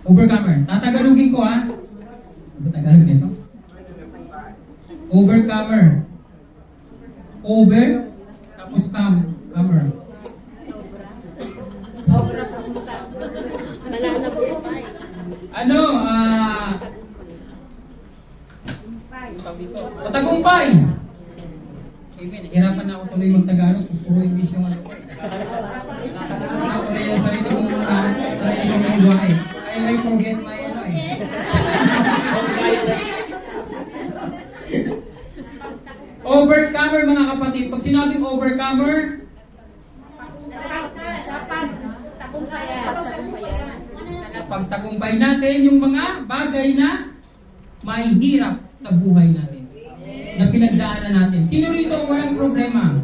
Overcomer. Tatagalogin ko ha. Ano Tagalog nito? Overcomer. Over, tapos comer. Ano, matagumpay. Amen. Hirapan na ako tuloy mag-Tagalog. Puro English yung ano ko. Nakakalimutan ko na yung sarili kong lingwahe. I forget my ano eh. Overcomer mga kapatid. Pag sinabing overcomer, pagtagumpay natin yung mga bagay na may hirap sa buhay natin. Na pinagdaanan natin. Sino rito ang walang problema?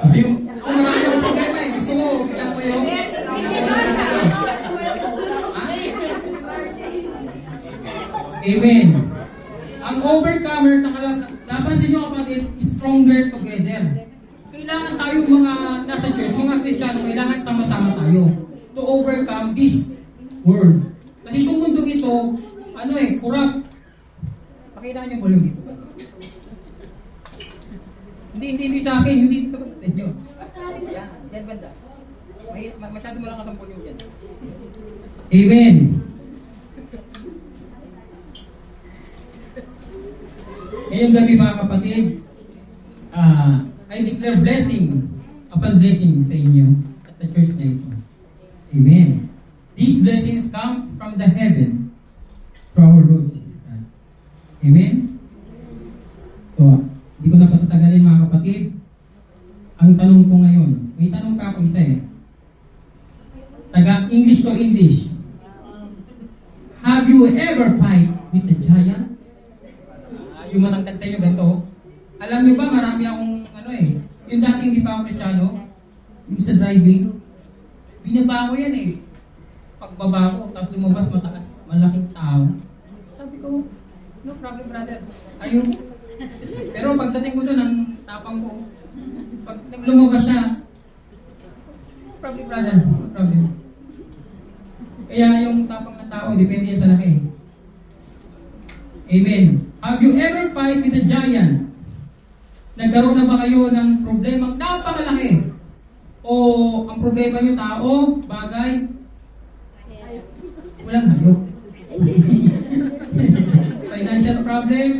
Kasi kung marami ang problema eh. Gusto mo, bigyan ko yung Amen. Ang overcomer, napansin nyo kapatid, stronger together. Kailangan tayong mga nasa church, mga Kristiyano, kailangan sama-sama tayo to overcome this world. Kasi itong mundong ito, corrupt. Pakita niyo volume dito. Hindi sa akin, hindi sa inyo. Yan banda. Masyado mo lang kasampol yung dyan. Amen. Ngayong gabi mga kapatid, I declare blessing upon blessing sa inyo at sa church na ito. Amen. These blessings come from the heaven through our Lord Jesus Christ. Amen? So, hindi ko na patatagalin mga kapatid. Ang tanong ko ngayon, may tanong ka ako isa eh. Taga-English to English. Have you ever fight with a giant? Yung matangkad sa inyo, ganito. Alam niyo ba, marami akong, yung dating hindi pa ako Kristiyano, yung sa driving, binaba ko yan eh. Pagbaba ko, tapos lumabas matakas, malaking tao. Sabi ko, no problem brother, ayun. Pero pagdating ko doon, ang tapang ko, pag lumabas siya, no problem brother, no problem. Kaya yung tapang na tao, depende yan sa laki. Amen. Have you ever fight with a giant? Nagkaroon na ba kayo ng problemang napakalaki? O ang problema nyo tao, bagay, walang hayop. Financial problem,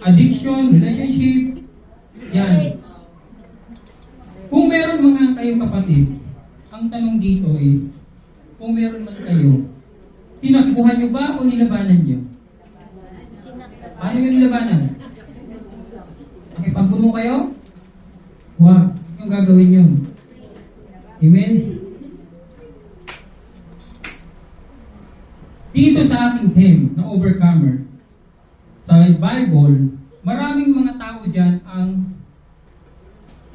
addiction, relationship, yan. Kung meron mga kayong kapatid, ang tanong dito is, kung meron man kayo, tinakbuhan nyo ba o nilabanan nyo? Paano nyo nilabanan? Nakipagpuno kayo? Huwag yung gagawin yun. Amen? Dito sa ating theme na overcomer, sa Bible, maraming mga tao dyan ang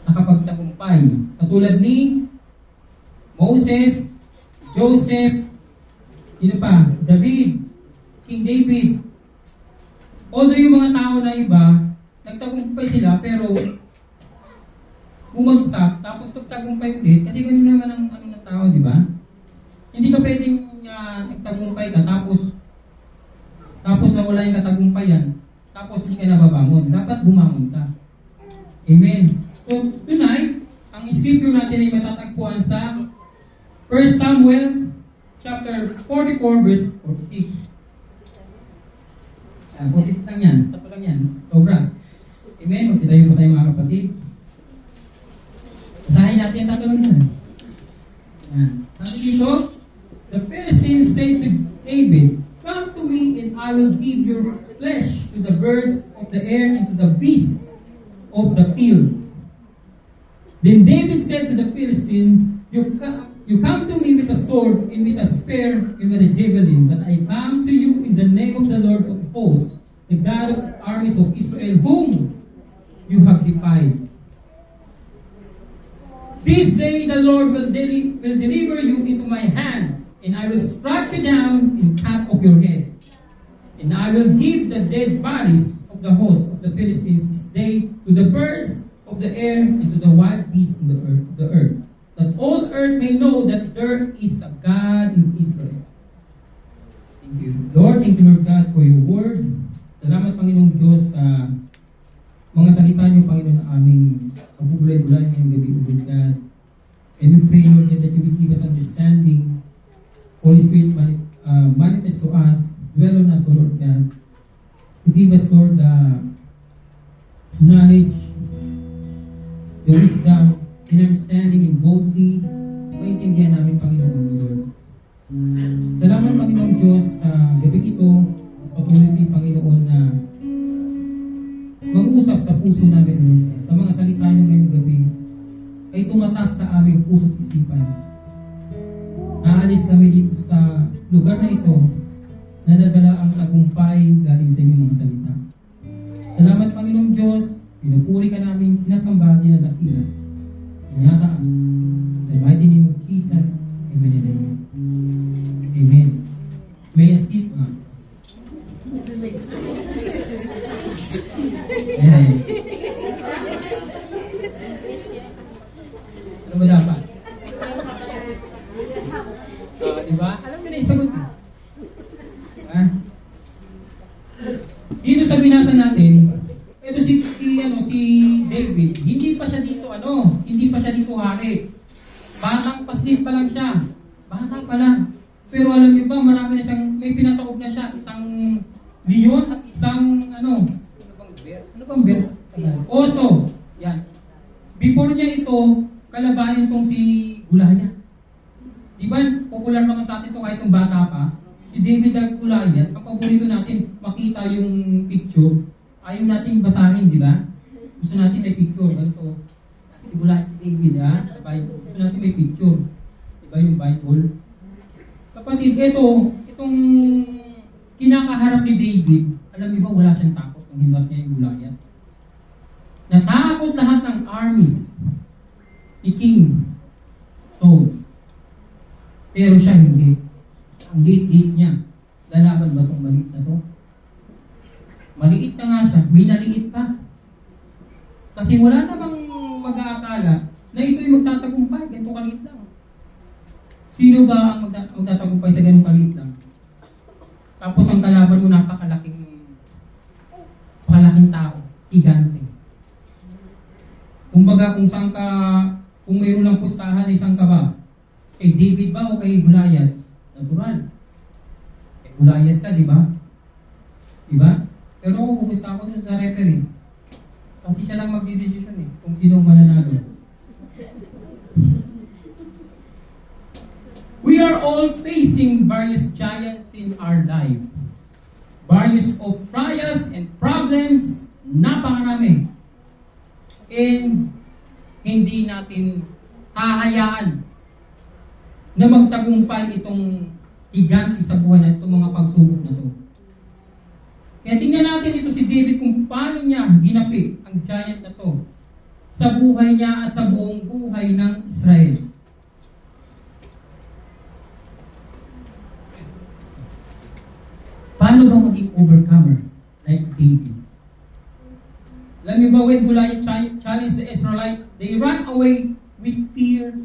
nakapagtagumpay. Katulad ni Moses, Joseph, David, King David. Although yung mga tao na iba, nagtagumpay sila, pero bumagsak, tapos nagtagumpay ulit, kasi ganun naman ang ng tao, di ba? Hindi ka pwedeng nagtagumpay ka, tapos nawala yung katagumpayan, tapos hindi ka nababangon. Dapat bumangon ka. Amen. So, tonight, ang scripture natin ay matatagpuan sa 1 Samuel chapter 44 verse 46. 46 lang yan. Tatlo lang yan. Sobra. Amen. Magsitayo po tayo mga kapatid. Basahin natin ang tatlo lang yan. Yan. Sabi dito, the Philistines said to David, come to me and I will give your flesh to the birds of the air and to the beasts of the field. Then David said to the Philistine, you come to me with a sword and with a spear and with a javelin, but I come to you in the name of the Lord of hosts, the God of armies of Israel, whom you have defied. This day the Lord will deliver you into my hand, and I will strike you down and cut off your head. And I will give the dead bodies of the host of the Philistines this day to the birds of the air and to the wild beasts of the earth. that all earth may know that there is a God in Israel. Thank you. Lord, thank you, Lord God, for your word. Salamat, Panginoong Diyos, sa mga salita niyo, Panginoon, na aming pagpupulay-bulay ngayong gabi, O Lord God. And we pray, Lord God, that you will give us understanding. Holy Spirit, manifest to us, dwell on us, O Lord God. To give us, Lord, the knowledge, the wisdom, and understanding, and boldly, maintindihan namin, Panginoon, O Lord. Salamat, Panginoong Diyos, sa gabi ito, patuloy kay Panginoon na mag-usap sa puso namin, Lord. Sa mga salita niyo ngayong gabi, ay tumatak sa aming puso't isipan. Naalis kami dito sa lugar na ito na nadala ang tagumpay galing sa inyong mga salita. Salamat, Panginoong Diyos. Pinupuri ka namin, sinasamba, dinadakila. Inyataas. In the mighty name of Jesus. Amen and amen. Amen. May a seat, ma. Ayan. Ano ba dapat? Diba? Alam mo na isagot eh. Dito sa binasa natin, ito si David, hindi pa siya dito hari. Batang paslit pa lang siya. Batang pa lang. Pero alam niyo ba, marami na siyang, may pinataog na siya, isang leon at isang, ano bang verse? Oso. Yan. Before niya ito, kalabanin tong si Goliath. Diba, popular naman sa atin ito kahit yung bata pa. Si David at Goliath, ang paborito natin, makita yung picture, ayaw natin basahin, di ba? Gusto natin may picture, ganito. Si Goliath, si David, ha? Gusto natin may picture. Diba yung Bible? Kapatid, itong kinakaharap ni David, alam niyo ba, wala siyang takot nang hinat niya yung Goliath. Natakot lahat ng armies ni King Saul. Pero siya hindi. Ang liit-liit niya. Lalaban ba itong maliit na to? Maliit na nga siya. May naliit pa. Kasi wala namang mag-aakala na ito'y magtatagumpay. Ganito kaliit lang. Sino ba ang magtatagumpay sa ganito kaliit lang? Tapos ang kalaban mo napakalaking tao. Gigante. Kumbaga kung mayroon lang pustahan, isang ka ba? Kay David ba o kay Goliath? Natural. Kay Goliath ka, di ba? Di ba? Pero ako pupusta ako sa referee. Kasi siya lang magdidesisyon eh, kung sino mananalo. We are all facing various giants in our life. Various of trials and problems, napakarami. And hindi natin hahayaan na magtagumpay itong higanti sa buhay na itong mga pagsubok na ito. Kaya tingnan natin ito si David kung paano niya ginapi ang giant na ito sa buhay niya at sa buong buhay ng Israel. Paano ba maging overcomer like David? Alam niyo ba, when Goliath challenged the Israelites, they ran away with fear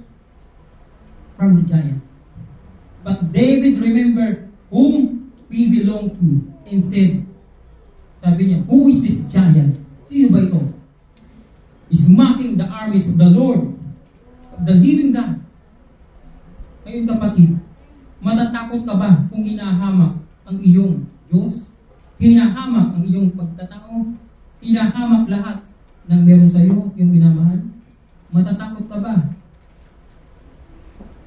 from the giant. But David remembered whom we belong to and said, sabi niya, who is this giant? Sino ba ito? He's mocking the armies of the Lord, of the living God. Ngayon kapatid, matatakot ka ba kung hinahamak ang iyong Diyos? Hinahamak ang iyong pagtatao? Hinahamak lahat ng meron sa iyo, yung minamahal? Matatakot ka ba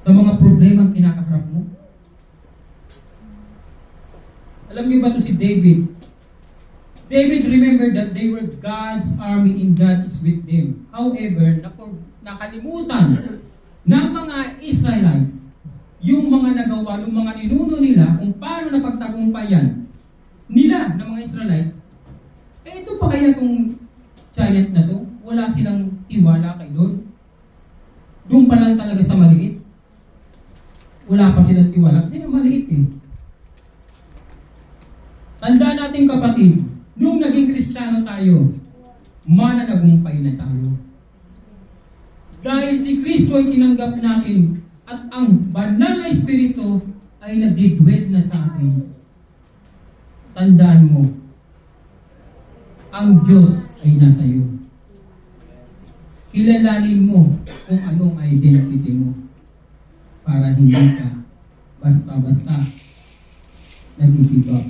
sa mga problema ang kinakaharap mo? Alam niyo ba ito si David? David remembered that they were God's army and God is with them. However, nakalimutan ng mga Israelites yung mga nagawa ng mga ninuno nila kung paano napagtagumpayan nila ng mga Israelites. Ito pa kaya itong giant na to? Wala silang tiwala kay Lord. Doon pa lang talaga sa maliit. Wala pa silang tiwala kasi maliit eh. Tanda natin kapatid, nung naging Kristiyano tayo, mananagumpay na tayo. dahil si Kristo ay tinanggap natin at ang banal na Espiritu ay nagdidwell na sa atin. Tandaan mo, ang Diyos ay nasa iyo. Kilalanin mo kung anong identity mo para hindi ka basta-basta nag-give up.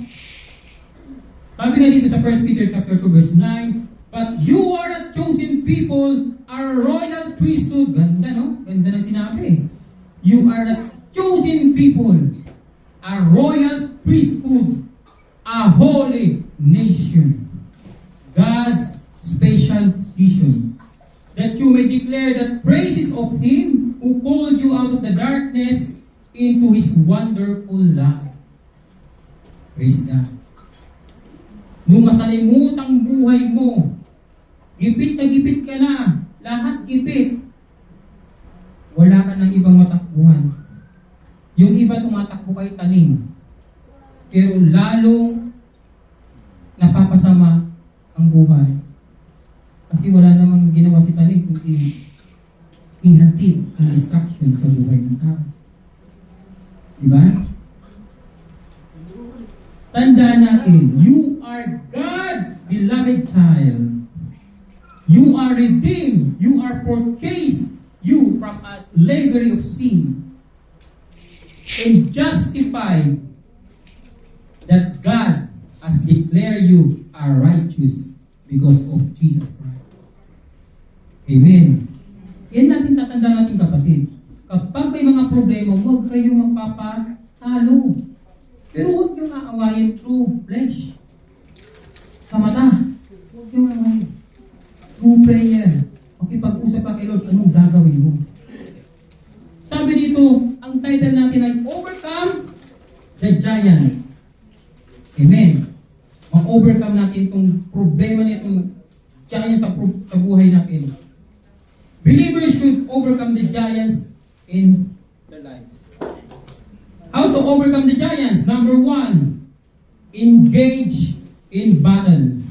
Sabi nga dito sa 1 Peter chapter 2 verse 9, but you are a chosen people, a royal priesthood. Ganda, no? Ganda ng sinabi. You are a chosen people, a royal priesthood, a holy nation, God's special vision, that you may declare the praises of Him who called you out of the darkness into His wonderful light. Praise God. Nung masalimutang buhay mo, gipit na gipit ka na, lahat gipit, wala ka ng ibang matakbuhan. Yung iba tumatakbo kay tanim, pero lalong napapasama ang buhay. Kasi wala namang ginawa si tanim, kundi ihatid ang distraction sa buhay ng tao. Diba? Tandaan natin, you are God's beloved child. You are redeemed. You are purchased you from a slavery of sin and justified that God has declared you are righteous because of Jesus Christ. Amen. Yan natin tatandaan natin kapatid. Kapag may mga problema, huwag kayong magpapatalo. Pero huwag niyong aawayin through flesh. Sa mata. Huwag niyong aawayin. Through prayer. Makipag-usap ka kay Lord, anong gagawin mo? Sabi dito, ang title natin ay Overcome the Giants. Amen. Ma-overcome natin itong problema na itong giants sa buhay natin. Believers should overcome the giants in their lives. How to overcome the giants? Number 1, engage in battle.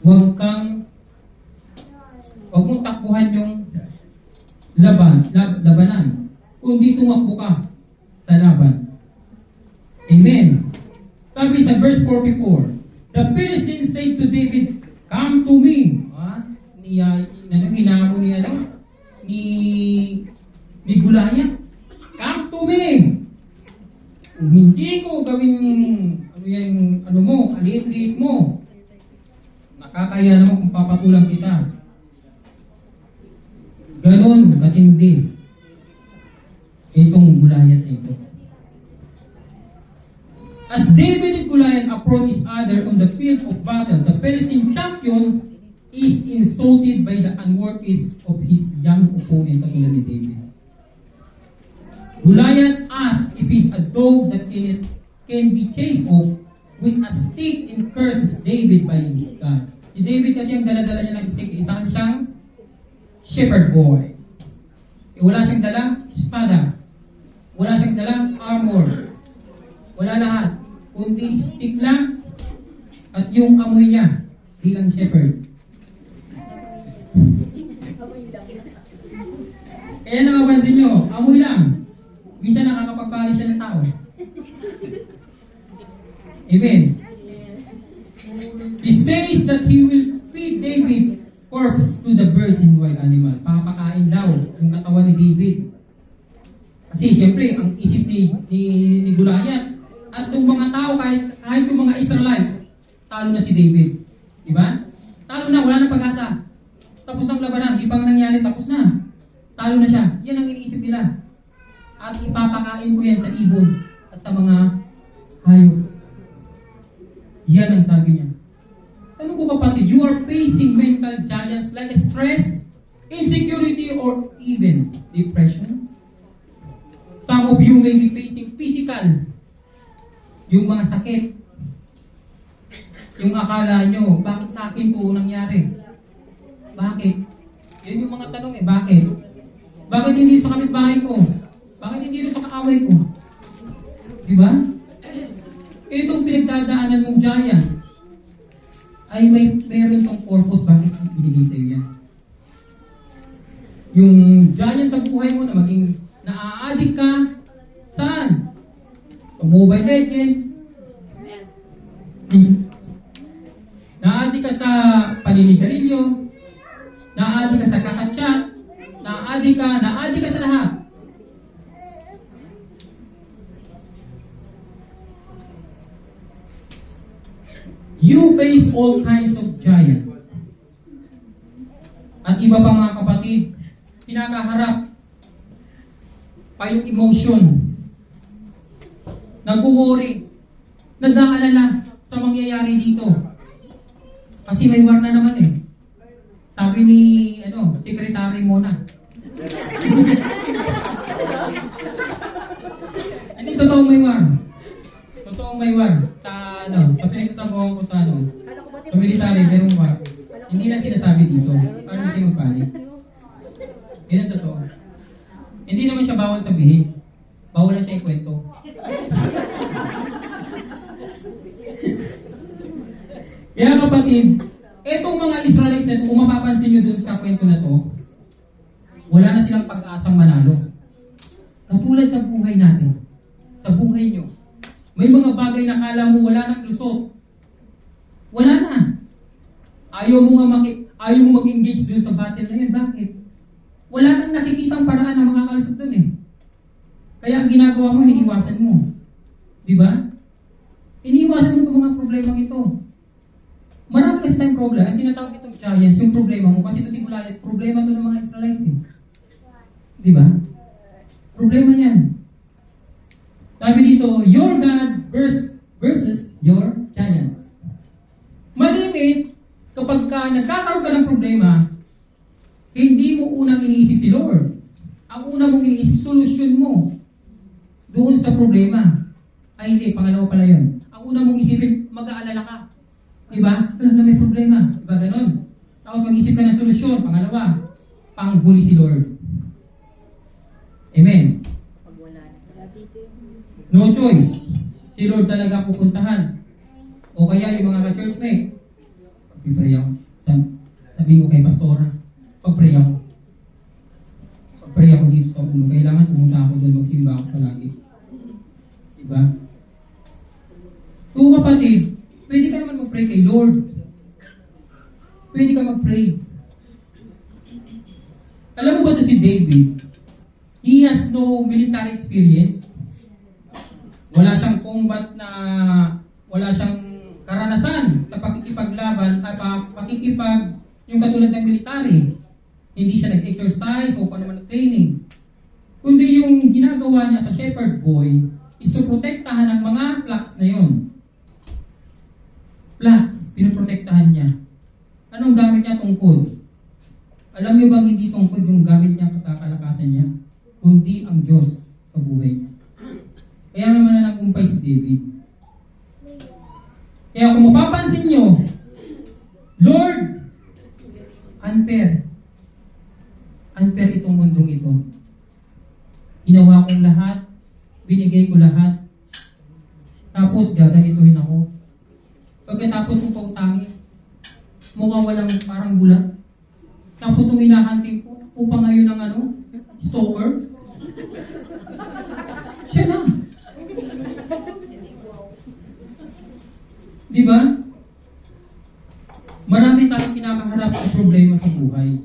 Huwag mong takbuhan yung labanan, kundi tumakbo ka sa laban. Amen. Sabi sa verse 44, the Philistines said to David, come to me. Hinamo ni Goliath. Come to me. Kung hindi ko gawin aliit-liit mo, nakakaya naman kung papatulang kita. Ganon katindi itong Goliath nito. As David and Goliath approach each other on the field of battle, the Philistine champion is insulted by the unworthiness of his young opponent, katulad ni David. Goliath asked if he's a dog that can be chased off with a stick and curses David by his God. Si David kasi ang dala-dala niya ng stick, isang siyang shepherd boy. Wala siyang dalang espada. Wala siyang dalang armor. Wala lahat. Kundi stick lang at yung amoy niya bilang shepherd. Kaya napapansin nyo, amoy lang. Minsan nakakapagpalis siya ng tao. Amen. He says that he will feed David corpse to the birds and wild animal. Papakain daw yung katawan ni David. Kasi siyempre, ang isip ni Goliath at yung mga tao, kahit yung mga Israelites, talo na si David. Diba? Talo na, wala na pag-asa. Tapos ng labanan, di pang nangyari, tapos na. Talo na siya. Yan ang iniisip nila. At ipapakain ko yan sa ibon at sa mga hayop. Yan ang sabi niya. Tanong ko kapatid, you are facing mental giants like stress, insecurity, or even depression. Some of you may be facing physical, yung mga sakit. Yung akala nyo, bakit sa akin po nangyari? Bakit? Yan yung mga tanong bakit? Bakit hindi sa kapitbahay ko? Bakit hindi rin sa kaaway ko? Diba? Itong pinagdadaanan mong giant ay meron tong purpose bakit binigay sa iyo yan. yung giant sa buhay mo na maging naa-addict ka, saan? Sa Mobile Legend. Na-addict ka sa paninigarilyo, na-addict ka sa kakachat, na-addict ka sa lahat. You face all kinds of giants. At iba pa mga kapatid, pinakaharap pa yung emotion. Nag-worry, nag-aalala sa mangyayari dito. Kasi may war na naman eh. Sabi ni, Secretary Mona. Hindi, totoong may war. Totoong may war. Sa pinagtatrabaho ko sa military, merong war. Hindi lang sinasabi dito. Para hindi magpanik. Yan ang totoo. Hindi naman siya bawal sabihin. Bawal na siya ikwento. Kaya kapatid, etong mga Israelites, kung mapapansin nyo dun sa kwento na to, wala na silang pag-asang manalo. Katulad sa buhay natin, sa buhay nyo, may mga bagay na kala mo wala nang lusot. Wala na. Ayaw mo mag-engage dun sa battle na yun. Bakit? Wala nang nakikitang paraan na makakalusot dun eh. Kaya ang ginagawa mo, iniiwasan mo. Di ba? Iniiwasan mo itong mga problemang ito. Marami kasi tayong problem. Ang tinatawag itong giants, yung problema mo. Kasi ito si Goliath, problema ito ng mga Israelites eh. Di ba? Problema yan. Sabi dito, your God versus your giants. Malimit, kapag nagkakaroon ka ng problema, hindi mo unang iniisip si Lord. Ang una mong iniisip, solusyon mo doon sa problema. Ay hindi, pangalawa pala yun. Ang una mong isipin, mag-aalala ka. Diba? Na may problema. Diba ganon? Tapos mag-isip ka ng solusyon. Pangalawa, panghuli si Lord. Amen. No choice. Si Lord talaga pupuntahan. O kaya yung mga ka-churchmate, pag-pray ako. Sabi ko kay Pastora, pag-pray ako. Pag-pray ako dito sa uno. Kailangan pumunta ako doon, magsimba ako palagi. Diba? So kapatid, pwede ka naman mag-pray kay Lord. Pwede ka mag-pray. Alam mo ba ito si David? He has no military experience. Wala siyang combat na, wala siyang karanasan sa pakikipaglaban at yung katulad ng military. Hindi siya nag-exercise o kung ano man training. Kundi yung ginagawa niya sa shepherd boy is to protektahan ang mga flocks na yun. Flocks, pinoprotektahan niya. Anong gamit niya? Tungkod. Alam niyo bang hindi tungkod yung gamit niya sa kalakasan niya? Kundi ang Diyos sa buhay niya. Kaya naman na nagumpay si David. Kaya kung mapapansin nyo, Lord, unfair. Unfair itong mundong ito. Ginawa kong lahat, binigay ko lahat, tapos gaganituhin ako. Pagkatapos kong pautangin, mukha walang parang bulat. Tapos nung hinahanting ko, upang ngayon ng stalker, siya na. Di ba? Marami tayong kinakaharap sa problema sa buhay.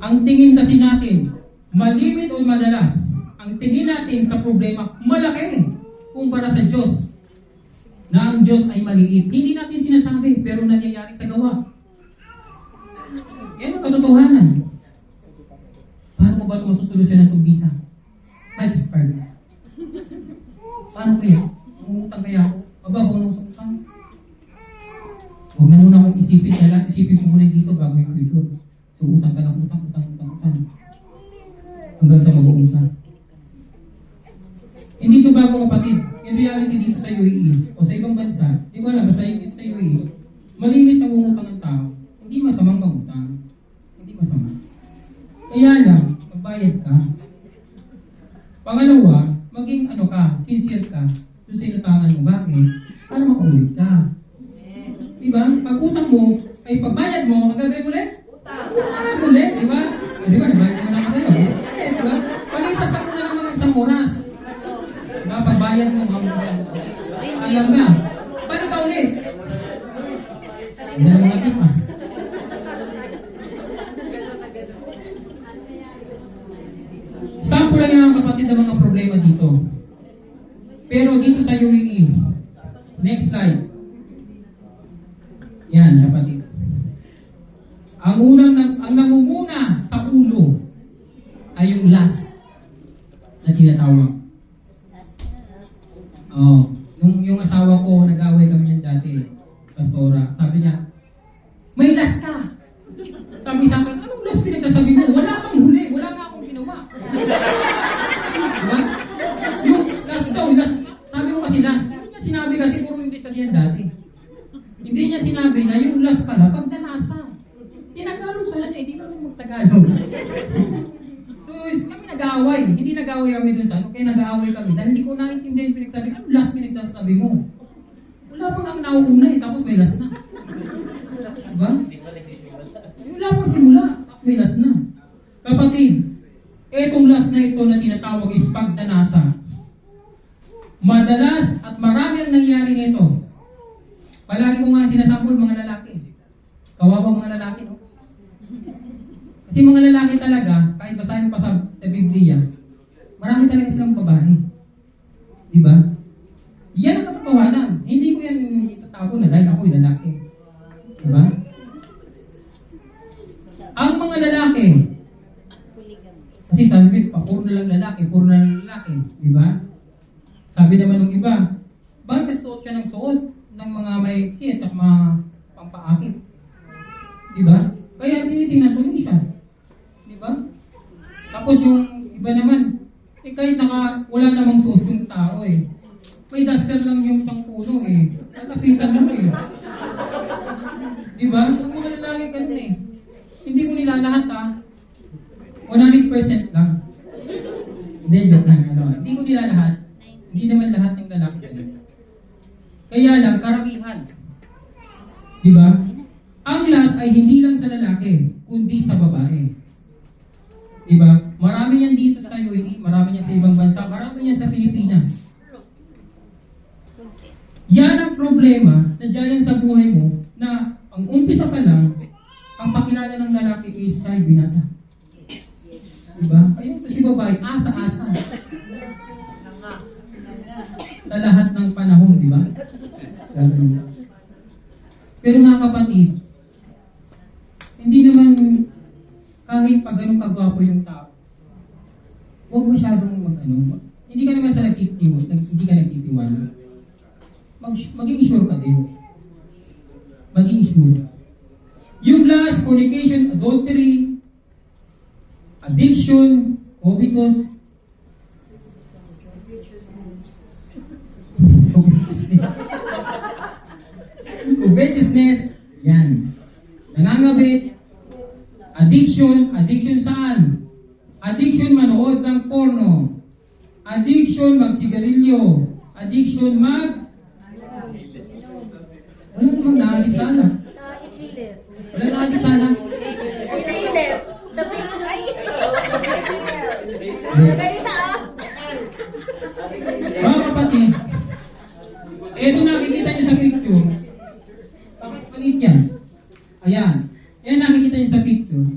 Ang tingin kasi natin, malimit o madalas, ang tingin natin sa problema, malaki kumpara sa Diyos. Na ang Diyos ay maliit. Hindi natin sinasabi, pero nangyayari sa gawa. Yan ang katotohanan. Paano mo ba ito masusolusyonan itong visa? Ma-expert. Paano kaya? Umutang kaya ako? Mababaw na ako sa utang. Huwag na muna akong isipin. Isipin ko muna dito bago yung future. So utang ka ng utang. Hanggang sa mag-uumsa. Hindi ito bago kapatid. In reality dito sa UAE o sa ibang bansa, di ba alam, basta dito sa UAE, malimit ang umutang ng tao. Hindi masamang mag-utang. Hindi masama. Kaya lang, magbayad ka. Pangalawa, maging sincere ka doon sa inutangan mo. Bakit? Para makaulit ka. Diba? Pag utang mo, ay pagbayad mo, ang gagawin mo ulit? Ganda ng mga tip, ah. Sample lang yan mga kapatid ng mga problema dito. Pero dito sa UAE, next slide. Yan, kapatid. Ang nangunguna sa ulo ay yung last na tinatawag. Oh, yung asawa ko, nag-away kami yan dati, pastora. Sabi niya, may last ka. Sabi sa akin, anong last pinagsasabi mo? Wala kang huli, wala nga akong ginawa. Diba? Yung last daw, last. Sabi ko kasi last. Hindi niya sinabi kasi, puro English kasi yan dati. Hindi niya sinabi na yung last pala, pagdanasa. Tinagalog sana niya, hindi pa magtagalog. So, kami nag-aaway. Hindi nag-aaway kami dun sa ano, kaya nag-aaway kami. Dahil hindi ko naintindihan yung pinagsabi. Ano last pinagsasabi mo? Wala pa nga nauuna eh, tapos may last na. Diba? Wala pang simula, tapos may last na. Kapatid, etong last na ito na tinatawag is pagdanasa. Madalas at marami ang nangyari nito. Palagi ko nga sinasampol mga lalaki. Kawawa mga lalaki, no? Kasi mga lalaki talaga, kahit basahin pa sa Biblia, marami talaga silang babae. Diba? Yan ang katotohanan. Hindi ko yan itatago na dahil ako'y lalaki. Diba? Ang mga lalaki, kasi sabi ko, puro na lang lalaki, puro na lang lalaki. Diba? Sabi naman ng iba, bakit suot siya ng suot ng mga may siyet at mga pampaakit? Diba? Kaya tinitingnan ko siya. Diba? Tapos yung iba naman, kahit wala namang suot yung tao eh. May duster lang yung isang puno eh. Lalapitan mo eh. Diba? Ang mga lalaki ganun eh. Hindi ko nila lahat 100% lang. Hindi, joke lang. Hindi ko nila lahat. Hindi naman lahat ng lalaki ganun. Kaya lang, karamihan. Diba? Ang last ay hindi lang sa lalaki, kundi sa babae. Diba? Marami yan dito sa UAE, marami yan sa ibang bansa, marami yan sa Pilipinas. Yan ang problema na dyan sa buhay mo na ang umpisa pa lang, ang pakilala ng lalaki is ay binata. Diba? Ayun to si babae, asa-asa. Sa lahat ng panahon, diba? Pero mga kapatid, hindi naman kahit pag ganun kagwapo yung tao, huwag masyadong hindi ka naman sa hindi ka nagtitiwala. Maging sure ka din. Maging sure. Yung last, fornication, adultery, addiction, covetous, covetousness, yan. Nangangabit, addiction saan? Addiction manood ng porno. Addiction magsigarilyo. Addiction wala namang na-addict sana. Wala na-addict sana. Sa ay! Mga kapatid, eto nakikita niyo sa picture. Bakit palit yan? Ayan. Ayan nakikita niyo sa picture.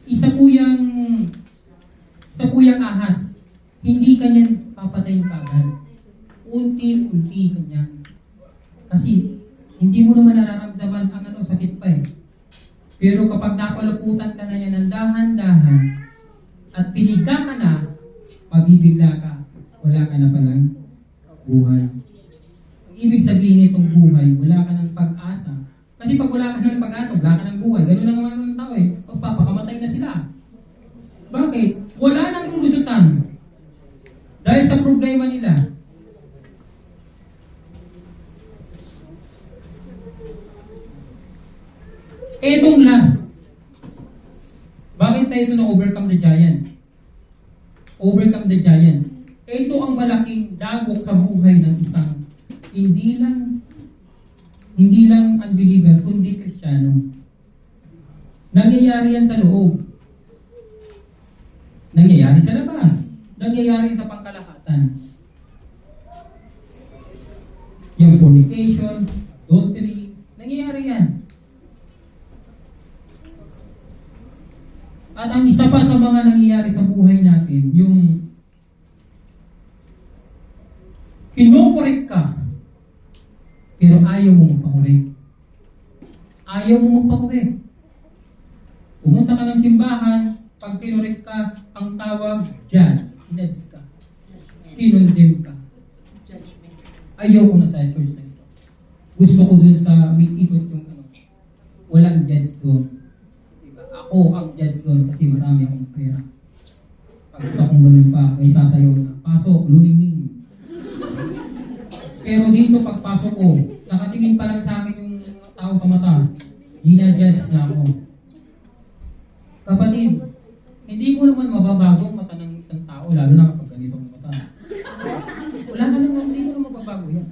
Isa po yung ahas. Hindi kanyan papatayin kagad. Unti-unti kanyan. Kasi hindi mo naman nararamdaman ang sakit pa eh. Pero kapag napaluputan ka na yan ng dahan-dahan at pinigda ka na, mabibigla ka. Wala ka na palang buhay. Ang ibig sabihin nitong buhay, wala ka ng pag-asa. Kasi pag wala ka ng pag-asa, wala ka ng buhay. Ganun lang naman ng tao eh. Magpapakamatay na sila. Bakit? Wala nang lulusutan. Dahil sa problema nila. Etong last. Bakit tayo ito na-overcome the giants? Overcome the giants. Ito ang malaking dagok sa buhay ng isang hindi lang unbeliever, kundi Kristiyano. Nangyayari yan sa loob. Nangyayari sa labas. Nangyayari sa pangkalahatan. Yung fornication, adultery, nangyayari yan. At ang isa pa sa mga nangyayari sa buhay natin, yung kinokorek ka, pero ayaw mo magpakorek. Ayaw mo magpakorek. Pumunta ka ng simbahan, pag kinorek ka, ang tawag, judge ka. Kinondem ka. Ayaw ko na sa church na ito. Gusto ko dun sa may ikot yung walang judge doon. Diba? Ako ang judge doon kasi marami akong pera. Pag isa kong ganun pa, may sasayaw na, pasok, luliming. Pero dito pagpasok ko, nakatingin pa lang sa akin yung tao sa mata, ginajudge na ako. Kapatid, hindi ko naman mababago ang mata ng isang tao, lalo na kapag ganito ang mata. Wala ka naman, hindi ko naman mababago yan.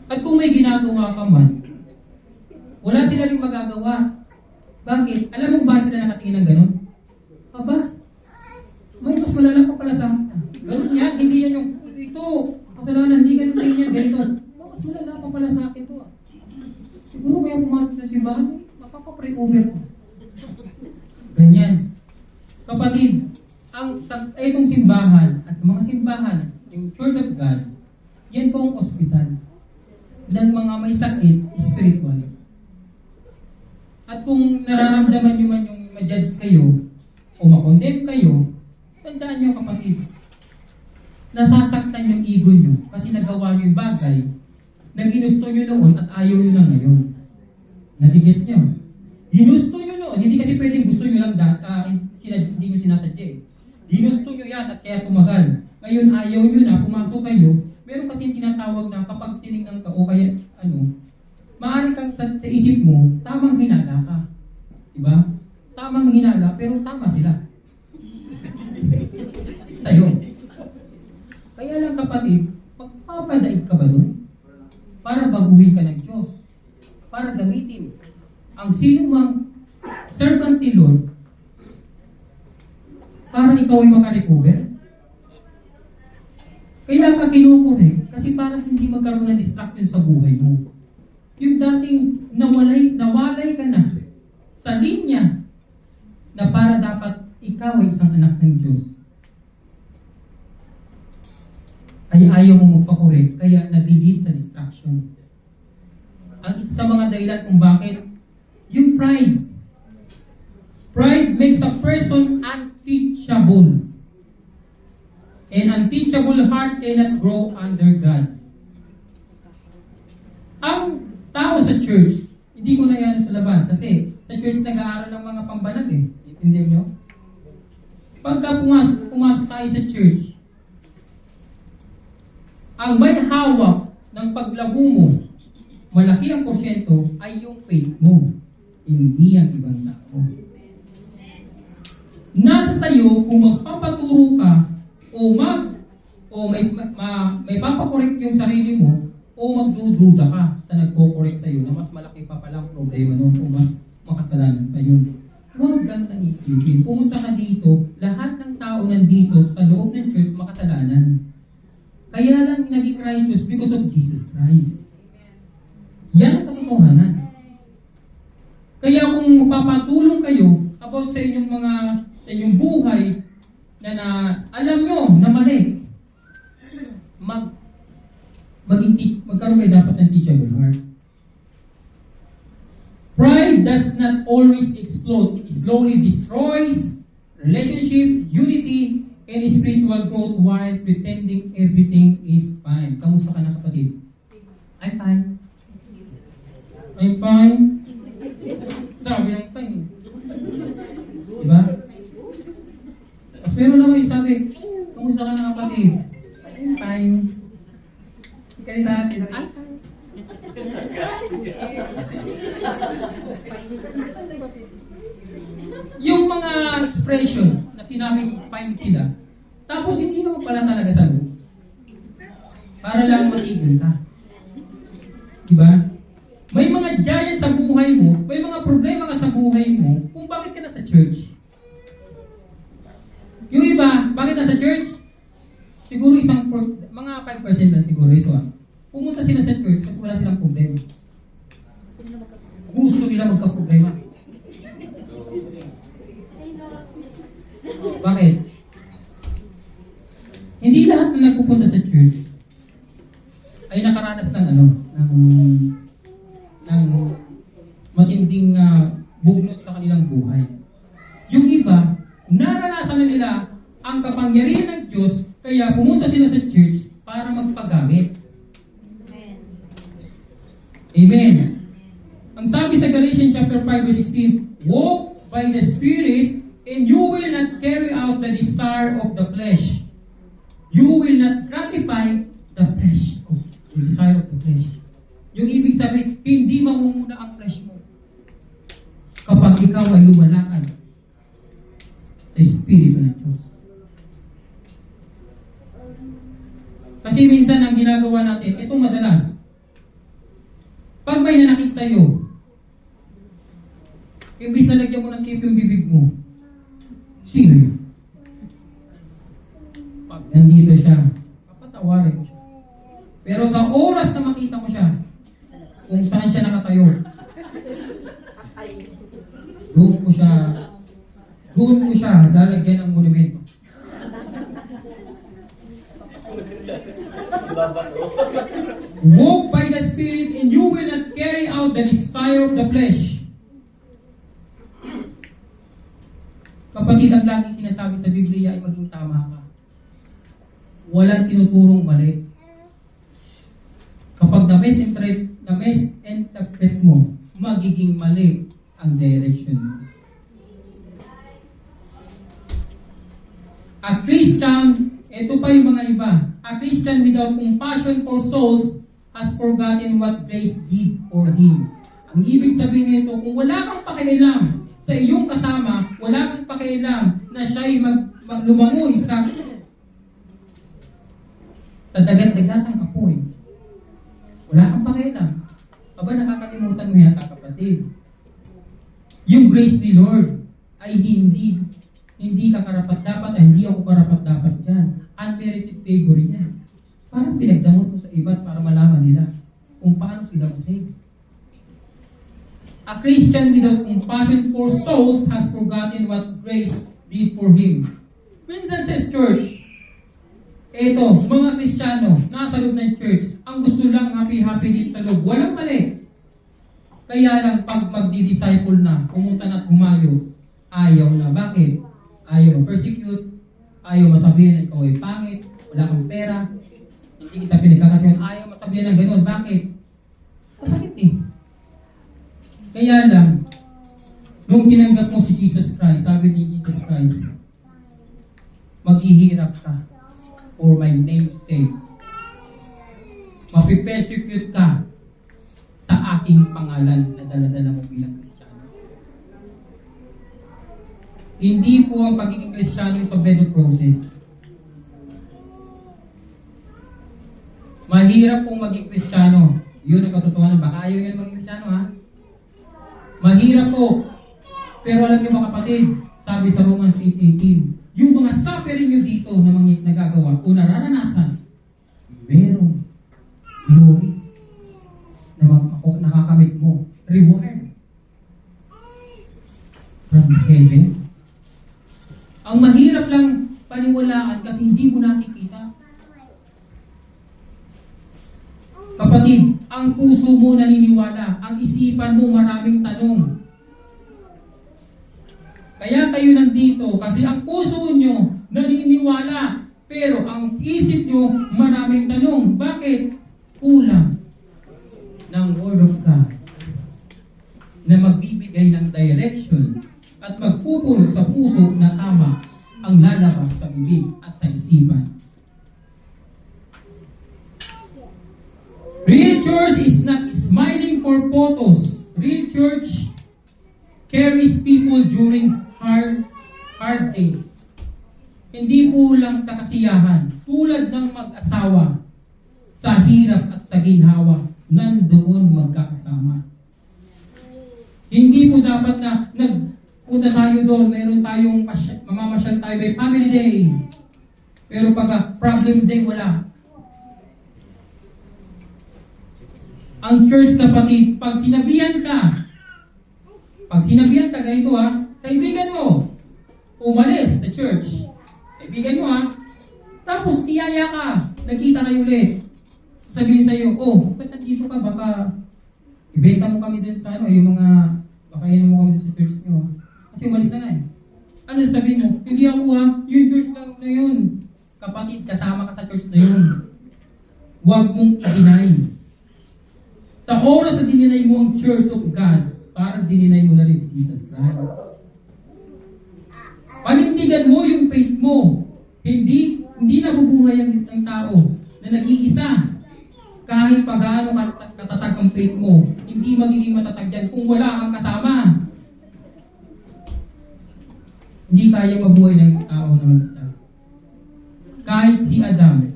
At kung may ginagawa ka man, wala sila rin magagawa. Bakit? Alam mo kung bakit sila nakatingin ng ganun? Aba, may mas malala pa pala sa akin. Ganun yan, hindi yan yung, ito, kasalanan, hindi ganun sa inyo, ganito. Mas malala pa pala sa akin to. Siguro kaya pumasok na simbahan, magpapapre-over ko. Ganyan. Kapatid, itong simbahan, at sa mga simbahan, yung Church of God, yan po ang ospital ng mga may sakit, spiritual. At kung nararamdaman nyo man yung ma-judge kayo, o ma-condemn kayo, tandaan nyo kapatid, nasasaktan yung ego nyo kasi nagawa nyo yung bagay na ginusto nyo noon at ayaw nyo na ngayon. Nagigets nyo? Ginusto nyo noon, hindi kasi pwedeng gusto nyo lang hindi nyo sinasadya. Ginusto nyo yan at kaya tumagal. Ngayon ayaw nyo na, pumasok kayo, meron kasi tinatawag na kapag tinignan ka o kaya maaari kang sa isip mo, tamang hinala ka. Diba? Tamang hinala, pero tama sila. Sa'yo. Kaya lang kapatid, magpapadaig ka ba doon? Para baguhin ka ng Diyos. Para gamitin ang sinumang servant ni Lord para ikaw ay makarecover. Kaya ka kinukunik kasi para hindi magkaroon ng distraction sa buhay mo. Yung dating nawalay ka na sa linya na para dapat ikaw ay isang anak ng Diyos. Ay ayaw mo magpakorek, kaya nag-lead sa distraction. Ang isa sa mga dahilan kung bakit, yung pride. Pride makes a person unteachable. An unteachable heart cannot grow under God. Ang tao sa church, hindi ko na yan sa labas kasi sa church nag-aaral ng mga pambanag eh. Intindihan nyo? Pagka pumasok tayo sa church, ang may hawak ng paglago mo, malaki ang porsyento ay yung faith mo, hindi ang ibang tao. Nasa sayo kung magpapaturo ka o may papakorek yung sarili mo o magdududa ka sa nagpo-correct sa'yo na mas malaki pa palang problema nun o mas makasalanan pa yun. Huwag ganang isipin. Pumunta ka dito, lahat ng tao nandito sa loob ng church makasalanan. Kaya lang naging righteous because of Jesus Christ. Yan ang katotohanan. Kaya kung papatulong kayo about sa inyong buhay na alam nyo na mali, magkaroon kayo dapat ng teachable heart. Pride does not always explode. It slowly destroys relationship, unity, and spiritual growth while pretending everything is fine. Kamusta ka na kapatid? I'm fine. I'm fine. Sabi ng fine. Diba? Tapos meron naman yung sabi, kamusta ka na kapatid? I'm fine. Kaya sa atin, I'm fine. Yung mga expression na sinabing fine sila, tapos hindi naman pala talaga sa loob. Para lang matigil ka. Diba? May mga giant sa buhay mo, may mga problema ka sa buhay mo, kung bakit ka nasa church. Yung iba, bakit nasa church? Siguro mga 5% lang siguro ito Pumunta sila sa church kasi wala silang problema. Gusto nila magka-problema. Bakit? Hindi lahat na nagpupunta sa church ay nakaranas ng ng matinding bugnot sa kanilang buhay. Yung iba, naranasan na nila ang kapangyarihan ng Diyos, kaya pumunta sila sa church para magpagamit. Amen. Ang sabi sa Galatians chapter 5 verse 16, walk by the Spirit and you will not carry out the desire of the flesh. You will not gratify the flesh. The desire of the flesh. Yung ibig sabihin, hindi mamumuna ang flesh mo kapag ikaw ay lumalakad sa Espiritu ng Diyos. Kasi minsan ang ginagawa natin, ito madalas, pag may nanakit sa'yo, imbis na lagyan mo ng tape yung bibig mo, sino yun? Pag nandito siya, papatawarin ko siya. Pero sa oras na makita ko siya, kung saan siya nakatayo, doon ko siya lalagyan ng monumento. Walk by the Spirit and you will not carry out the desire of the flesh. Kapatid, ang laging sinasabi sa Biblia ay maging tama ka. Walang tinuturong mali. Kapag na-misinterpret mo, magiging mali ang direction mo. A Christian, ito pa yung mga iba, a Christian without compassion for souls has forgotten what grace did for him. Ang ibig sabihin nito, kung wala kang pakialam sa iyong kasama, wala kang pakialam na siya'y lumangoy sa dagat-dagatang apoy, wala kang pakialam. Aba, nakakalimutan mo yata, kapatid. Yung grace ni Lord ay hindi ka karapat-dapat, ay hindi ako karapat-dapat yan. Unmerited favor yan. Parang pinagdamot mo sa iba para malaman nila kung paano sila masave. A Christian without compassion for souls has forgotten what grace did for him. Minsan sa church, eto, mga Kristiyano, nasa loob ng church, ang gusto lang happy-happy dito sa loob. Walang mali. Kaya lang pag magdi-disciple na, pumunta na at humayo, ayaw na. Bakit? Ayaw ma-persecute, ayaw masabihan na ikaw ay pangit, wala kang pera, hindi kita pinagkakataon, ayaw masabihan ng gano'n. Bakit? Masakit eh. Kaya lang, nung tinanggap mo si Jesus Christ, sabi ni Jesus Christ, maghihirap ka for my name's sake. Mapipersecute ka sa aking pangalan na dala-dala mo bilang Kristiyano. Hindi po ang pagiging Kristiyano sa bed process. Mahirap pong maging Kristiyano. Yun ang katotohanan. Baka ayaw yan maging Kristiyano, ha? Mahirap po. Pero alam niyo mga kapatid, sabi sa Romans 8:18, yung mga suffering nyo dito na mga nagagawa o nararanasan, merong glory na nakakamit mo. Reward from heaven. Ang mahirap lang paniwalaan kasi hindi mo nakikita. Kapatid, ang puso mo naniniwala, ang isipan mo maraming tanong. Kaya kayo nandito kasi ang puso nyo naniniwala, pero ang isip nyo maraming tanong. Bakit? Kulang ng Word of God na magbibigay ng direction at magpupulot sa puso na tama ang lalabas sa bibig at sa isipan. Real church is not smiling for photos. Real church carries people during hard days. Hindi po lang sa kasiyahan. Tulad ng mag-asawa, sa hirap at sa ginhawa, nandoon magkakasama. Hindi po dapat na nagpunta tayo doon, meron tayong mamamasyal tayo by family day. Pero pag problem day, wala. Ang church, kapatid, pag sinabihan ka ganito kaibigan mo, o umalis sa church. Kaibigan mo ha. Tapos tiyaya ka. Nagkita kayo ulit. Sabihin sa'yo, oh, ba't nandito ka? Baka ibenta mo kami dun sa yung mga, baka inom mo kami dun sa church nyo. Kasi umalis na eh. Ano sabihin mo? Hindi ako ha. Yung church lang na yun. Kapatid, kasama ka sa church na yun. Huwag mong i-deny. Sa oras na dininay mo ang Church of God, parang dininay mo na rin si Jesus Christ. Panindigan mo yung faith mo. Hindi nabubuhay ang tao na nag-iisa. Kahit pagaano katatag ang faith mo, hindi magiging matatag yan kung wala kang kasama. Hindi kaya mabuhay ng tao na mag-isa. Kahit si Adam,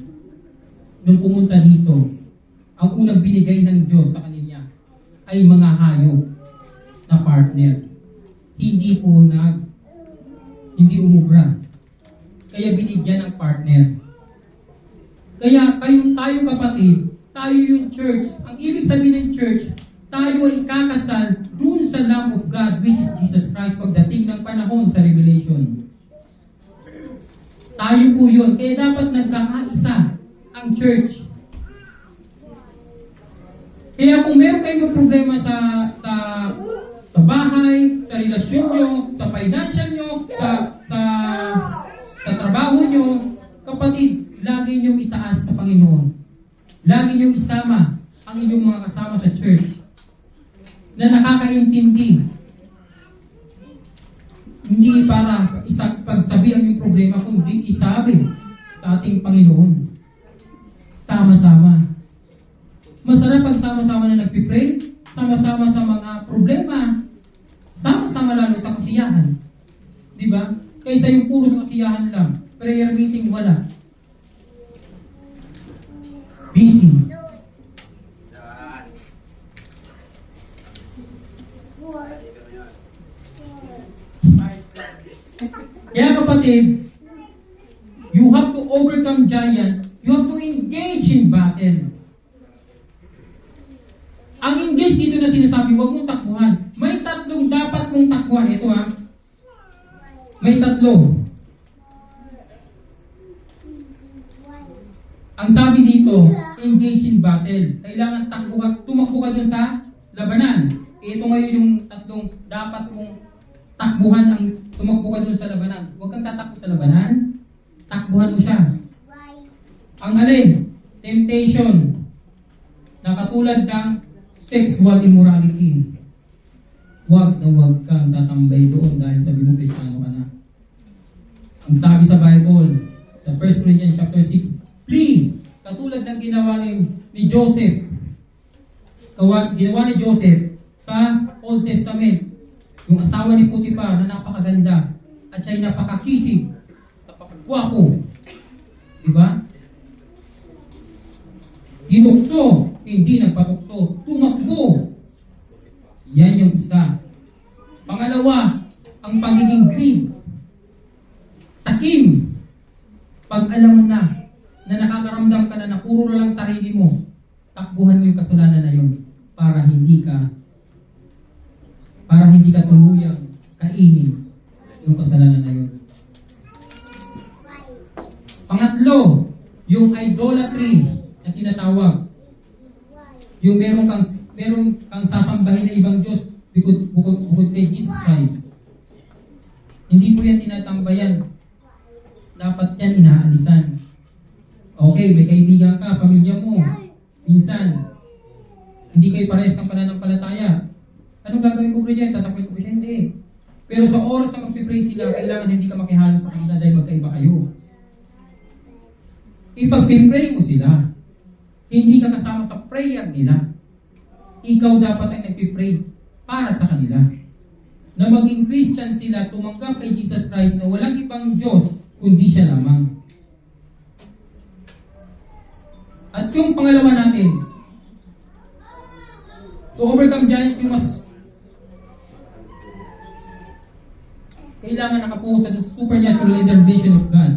nung pumunta dito, ang unang binigay ng Diyos sa kanila ay mga hayop na partner. Hindi umubra. Kaya binigyan ng partner. Kaya tayo kapatid, tayo yung church. Ang ibig sabihin ng church, tayo ay kakasal dun sa Lamb of God, which is Jesus Christ, pagdating ng panahon sa Revelation. Tayo po yun. Kaya dapat nagkakaisa ang church. Kaya kung meron kayong problema sa bahay, sa relasyon nyo, sa financial nyo, sa trabaho nyo, kapatid, lagi nyo itaas sa Panginoon. Lagi nyo isama ang inyong mga kasama sa church na nakakaintindi. Hindi para pagsabihan yung problema, kundi isabi sa ating Panginoon. Sama-sama. Masarap pag sama-sama na nagpipray, sama-sama sa mga problema, sama-sama lalo sa kasiyahan. Di ba? Kaysa yung puro sa kasiyahan lang, prayer meeting wala. Busy. Kaya kapatid, you have to overcome giant, you have to engage in battle. Ang engage dito na sinasabi, huwag mong takbuhan. May tatlong dapat mong takbuhan. Ito ha. May tatlo. Ang sabi dito, engage in battle. Kailangan tumakbo ka dun sa labanan. Ito ngayon yung tatlong dapat mong takbuhan ang tumakbo ka dun sa labanan. Huwag kang tatakbo sa labanan. Takbuhan mo siya. Ang alin? Temptation. Na katulad ng sexual immorality. Huwag na huwag kang tatambay doon dahil sabi mo Kristiyano ka na. Ang sabi sa Bible, sa 1 Corinthians chapter 6, flee! Katulad ng ginawa ni Joseph. Ginawa ni Joseph sa Old Testament. Yung asawa ni Potiphar na napakaganda at siya'y napakakisig, napakagwapo. Diba? Tinukso, hindi nagpatukso, tumakbo. Yan yung isa. Pangalawa, ang pagiging greed. Sakim. Pag alam mo na nakakaramdam ka na puro na lang sarili mo, takbuhan mo yung kasalanan na yun para hindi ka tuluyang kainin yung kasalanan na yun. Pangatlo, yung idolatry na tinatawag. Yung meron kang sasambahin na ibang Diyos bukod kay Jesus Christ. Hindi po yan tinatambayan. Dapat yan inaalisan. Okay, may kaibigan ka, pamilya mo. Minsan, hindi kayo parehas ng pananampalataya. Anong gagawin ko kaya? Tatakwin ko siya? Hindi. Pero sa oras na magpipray sila, kailangan hindi ka makihalo sa kanila dahil magkaiba kayo. Ipag-pray mo sila. Hindi ka kasama sa prayer nila. Ikaw dapat ang nagpipray para sa kanila. Na maging Christian sila, tumanggap kay Jesus Christ na walang ibang Diyos, kundi siya lamang. At yung pangalawa natin, to overcome giant, you must kailangan nakapokus sa supernatural intervention of God.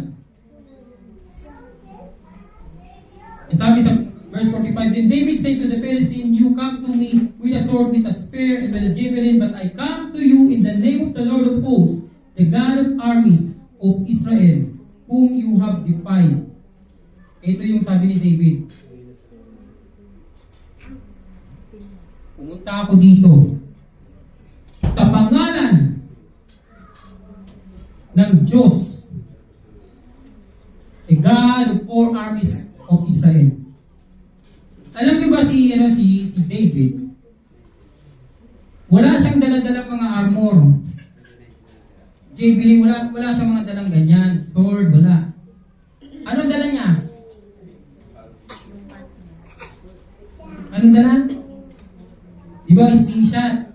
And sabi sa verse 45, then David said to the Philistine, you come to me with a sword, with a spear, and with a javelin, but I come to you in the name of the Lord of hosts, the God of armies, Israel, whom you have defied. Ito yung sabi ni David. Pumunta ako dito sa pangalan ng Diyos, the God of all armies of Israel. Alam niyo ba si David? Wala siyang dala-dalang mga armor. JB, wala siyang mga dalang ganyan. Sword, wala. Ano dala niya? Anong dala? Diba, slingshot?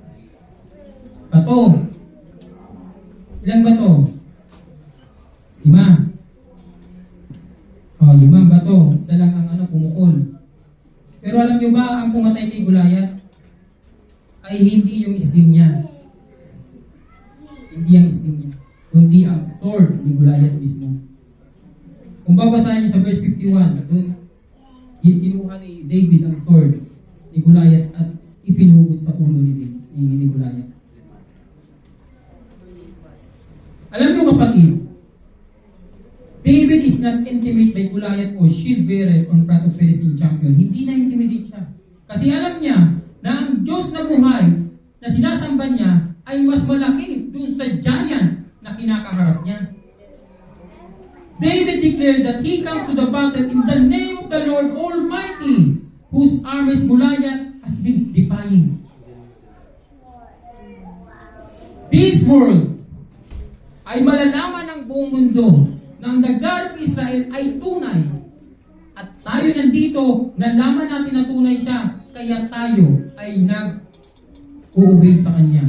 Bato. Ilang bato? 5. 5 bato. Isa lang ang pumukol. Pero alam niyo ba, ang pumatay kay Goliath ay hindi yung sling niya. Hindi ang sling niya. Kundi ang sword ni Goliath mismo. Kung babasahin niyo sa verse 51, doon, kinuha ni David ang sword ni Goliath at ipinugot sa ulo ni Goliath. Alam niyo kapatid, David is not intimidated by Goliath o shield bearer on front of Philistine champion. Hindi na intimidate siya. Kasi alam niya na ang Diyos na buhay na sinasamba niya ay mas malaki dun sa giant na kinakaharap niya. David declared that he comes to the battle in the name of the Lord Almighty, whose armies Goliath has been defying. This world ay malalaman ng buong mundo na ang God of Israel ay tunay. At tayo nandito, nalaman natin na tunay siya, kaya tayo ay nag-uubay sa Kanya.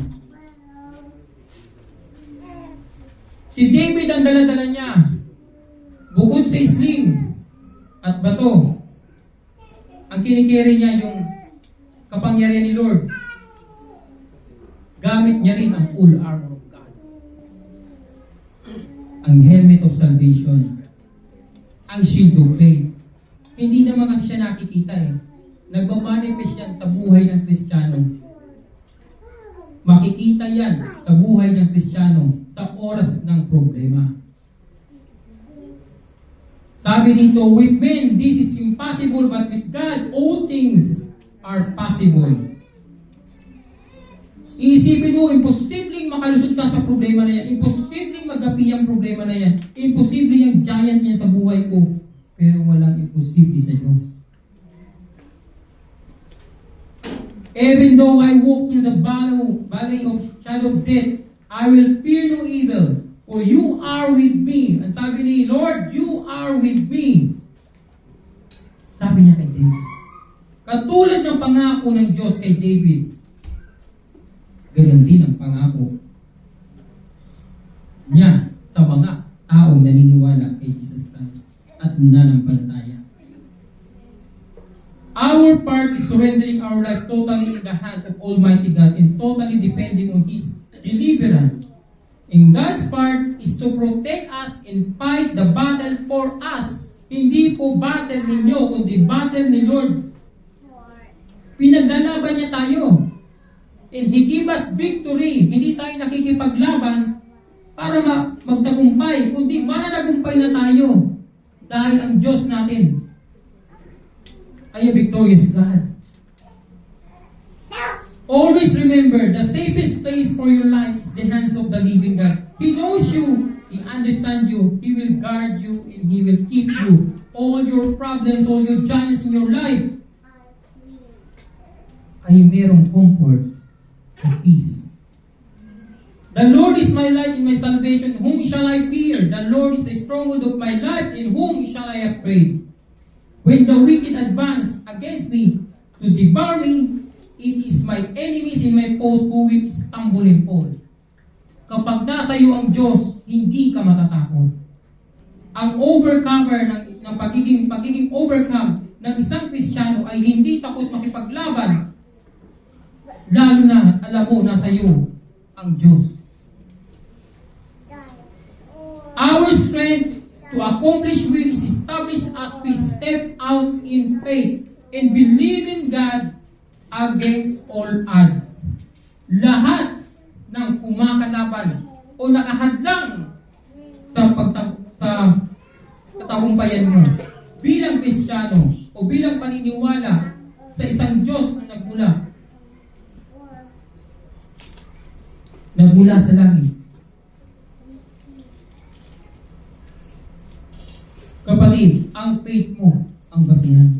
Si David ang dala-dala niya, bukod sa sling at bato, ang kinikiri niya yung kapangyarihan ni Lord. Gamit niya rin ang full armor of God. Ang helmet of salvation, ang shield of faith. Hindi naman kasi siya nakikita Nagmamanifest yan sa buhay ng Kristiyano. Makikita yan sa buhay ng Kristiyano sa oras ng problema. Sabi dito, with men this is impossible, but with God all things are possible. Iisipin mo, imposibleng makalusot ka sa problema na yan. Imposibleng magapi ang problema na yan. Imposibleng ang giant niya sa buhay ko. Pero walang imposible sa Diyos. Even though I walk through the valley of shadow of death, I will fear no evil, for you are with me. Ang sabi ni Lord, you are with me. Sabi niya kay David. Katulad ng pangako ng Diyos kay David, ganyan din ang pangako niya sa mga taong naniniwala kay Jesus Christ at nananampalataya. Our part is surrendering our life totally in the hands of Almighty God and totally depending on His deliverance. And God's part is to protect us and fight the battle for us. Hindi po battle ninyo, kundi battle ni Lord. Pinaglalaban niya tayo. And He give us victory. Hindi tayo nakikipaglaban para magtagumpay, kundi mananagumpay na tayo. Dahil ang Diyos natin ay a victorious God. Always remember, the safest place for your life is the hands of the living God. He knows you, He understands you, He will guard you, and He will keep you. All your problems, all your giants in your life ay merong comfort and peace. The Lord is my light and my salvation. Whom shall I fear? The Lord is the stronghold of my life. In whom shall I afraid? When the wicked advance against me to devour me, it is my enemies and my foes who will stumble and fall. Kapag nasa iyo ang Diyos, hindi ka matatakot. Ang overcomer ng pagiging overcome ng isang Kristiyano ay hindi takot makipaglaban. Lalo na, alam mo, nasa iyo ang Diyos. Our strength to accomplish will is established as we step out in faith and believe in God against all odds. Lahat ng kumakalaban o nakahadlang sa sa katagumpayan mo bilang Kristiyano o bilang paniniwala sa isang Diyos na nagmula sa langit. Kapatid, ang faith mo ang basihan.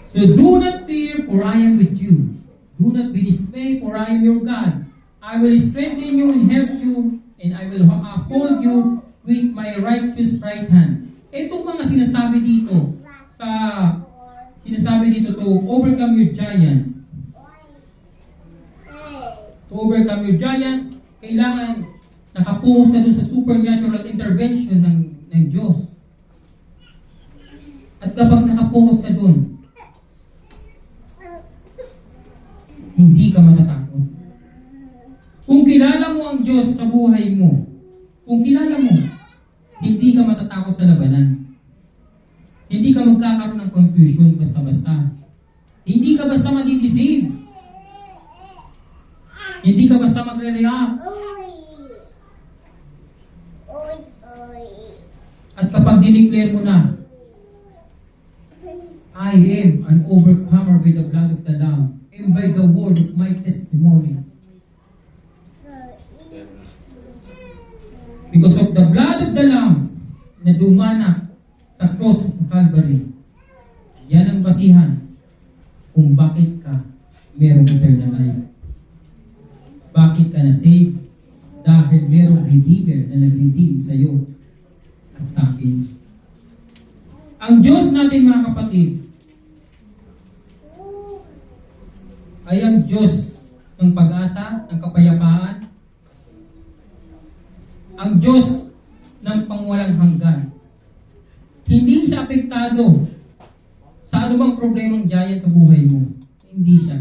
So do not fear, for I am with you. Do not be dismayed, for I am your God. I will strengthen you and help you, and I will uphold you with my righteous right hand. Itong mga sinasabi dito to overcome your giants. To overcome your giants, kailangan nakapokus ka dun sa supernatural intervention ng Diyos. At kapag nakapokus ka dun, hindi ka matatakot. Kung kilala mo ang Diyos sa buhay mo, kung kilala mo, hindi ka matatakot sa labanan. Hindi ka magkakaroon ng confusion basta-basta. Hindi ka basta madi-deceive. Hindi ka basta magre-react. At kapag dineclare mo na, I am an overcomer by the blood of the Lamb and by the word of my testimony. Because of the blood of the Lamb na dumana sa cross of Calvary, yan ang basihan kung bakit ka merong eternal life. Bakit ka na-save? Dahil merong Redeemer na nag-redeem sa iyo at sa akin. Ang Diyos natin, mga kapatid, ay ang Diyos ng pag-asa, ng kapayapaan, ang Diyos ng pangwalang hanggan. Hindi siya apektado sa anumang problemang giant sa buhay mo. Hindi siya.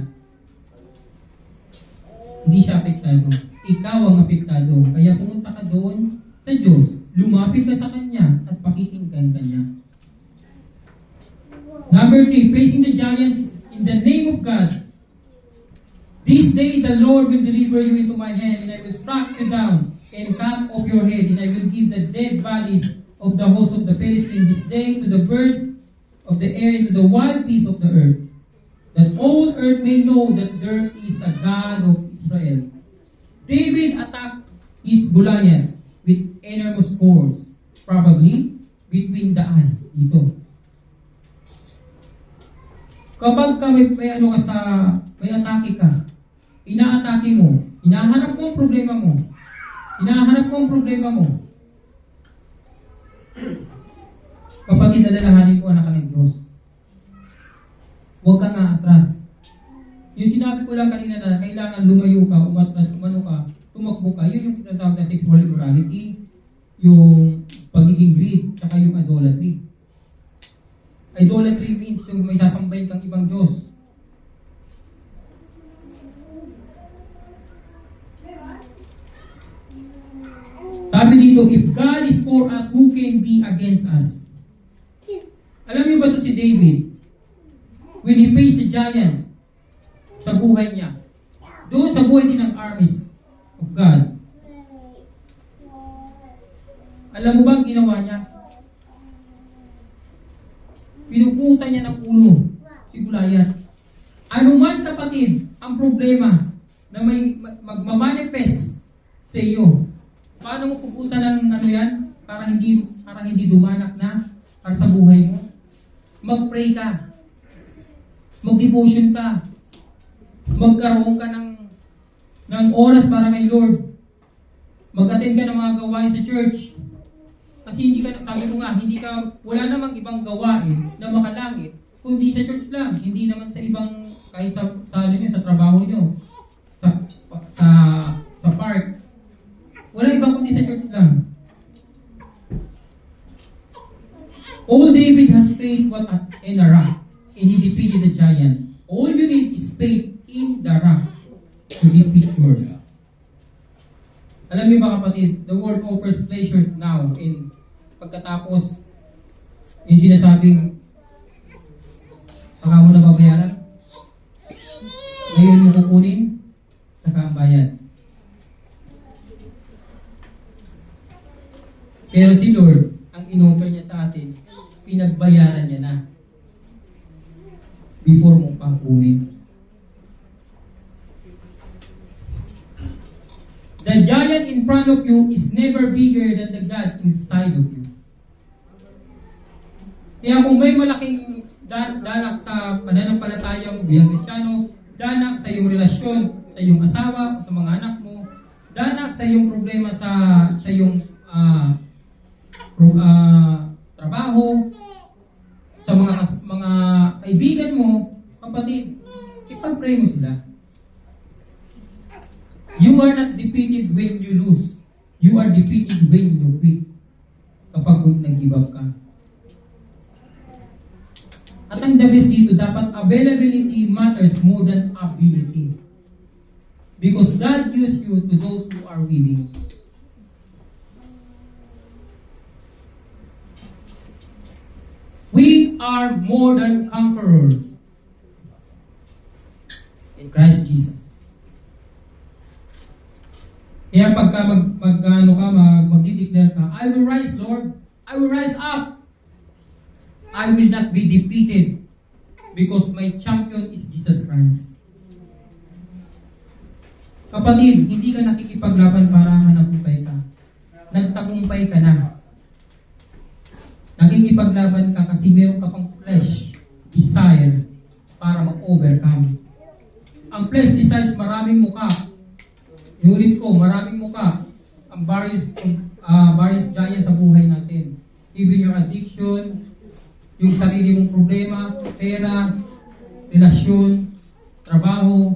Hindi siya apektado. Ikaw ang apektado. Kaya pumunta ka doon sa Diyos, lumapit ka sa Kanya at pakikinggan Kanya. Number 3, facing the giants in the name of God. This day the Lord will deliver you into my hand, and I will strike you down and cut off your head, and I will give the dead bodies of the host of the Philistines this day to the birds of the air and to the wild beasts of the earth, that all earth may know that there is a God of Israel. David attacked his Goliath with enormous force, probably between the eyes. Dito. Kapag may atake ka, inaatake mo, hinahanap mo ang problema mo, kapatid, alalahanin ko, anak ka ng Diyos. Huwag ka nga atras. Yung sinabi ko lang kanina na kailangan lumayo ka, umatras, umano ka, tumakbo ka, yun yung tinatawag na sexual immorality, yung pagiging greed, tsaka yung idolatry. Idolatry means yung may sasambahin kang ibang Diyos. Sabi dito, if God is for us, who can be against us? Alam niyo ba ito si David? When he faced the giant sa buhay niya, doon sa buhay din ng armies of God, alam mo ba ang ginawa niya? Pinuputan niya ng ulo si Goliath. Ano man, kapatid, ang problema na may magmamanifest sa iyo, paano mo puputan ng ano yan? Para hindi dumanak na para sa buhay mo? Mag-pray ka. Mag-devotion ka. Magkaroon ka ng oras para kay Lord. Mag-attend ka ng mga gawain sa church. Kasi wala namang ibang gawain na makalangit, kundi sa church lang. Hindi naman sa ibang, kahit sa trabaho nyo, sa park. Wala ibang kundi sa church lang. All David has faith in a rock, and he defeated the giant. All you need is faith in the rock to defeat yours. Alam niyo ba, kapatid, the world offers pleasures now, in pagkatapos yung sinasabing saka mo na babayaran, ngayon mo kukunin, saka ang bayad. Pero si Lord, ang inoffer niya sa atin, pinagbayaran niya na before mong pangkunin. The giant in front of you is never bigger than the God inside of you. Kaya kung may malaking danak sa pananampalataya mo bilang Kristiyano, danak sa iyong relasyon, sa iyong asawa, sa mga anak mo, danak sa iyong problema sa iyong trabaho, sa mga kaibigan mo, kapatid, ipag-pray mo sila. You are not defeated when you lose. You are defeated when you quit. Kapag nag-give up ka. At ang the best dito, dapat availability matters more than ability. Because God used you to those who are willing. We are more than conquerors in Christ Jesus. Kaya pagka mag-declare ka, I will rise, Lord. I will rise up. I will not be defeated because my champion is Jesus Christ. Kapatid, hindi ka nakikipaglaban para managumpay ka. Nagtagumpay ka na. Nakikipaglaban ka kasi meron ka pang flesh desire para ma-overcome. Ang flesh desires maraming mukha. Ulit ko, maraming mukha. Ang various giants sa buhay natin. Even your addiction, yung sarili mong problema, pera, relasyon, trabaho,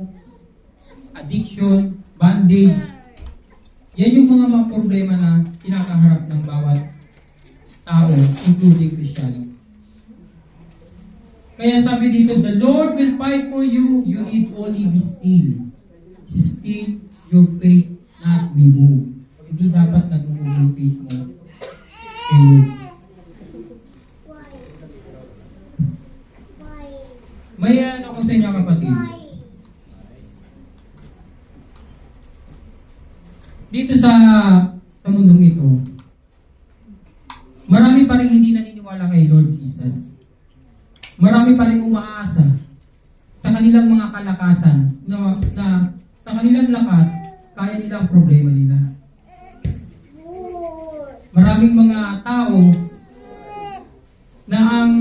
addiction, bondage. Yan yung mga problema na kinakaharap ng bawat tao, including Kristiyano. Kaya sabi dito, the Lord will fight for you, you need only be still. Still your faith not be moved. Hindi dapat nag-move yung faith mo. May ako sa inyo kapatid. Dito sa mundong ito, marami pa rin hindi naniniwala kay Lord Jesus. Marami pa rin umaasa sa kanilang mga kalakasan na sa kanilang lakas, kaya nila ang problema nila. Maraming mga tao na ang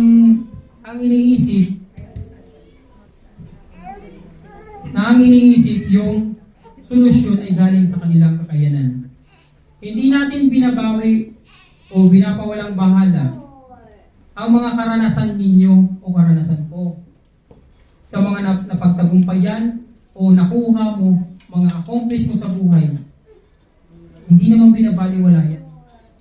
iniisip yung solusyon ay galing sa kanilang kakayanan. Hindi natin binabawi o binapawalang bahala ang mga karanasan ninyo o karanasan ko. Sa mga napagtagumpayan o nakuha mo, mga accomplish mo sa buhay, hindi naman binabaliwala yan.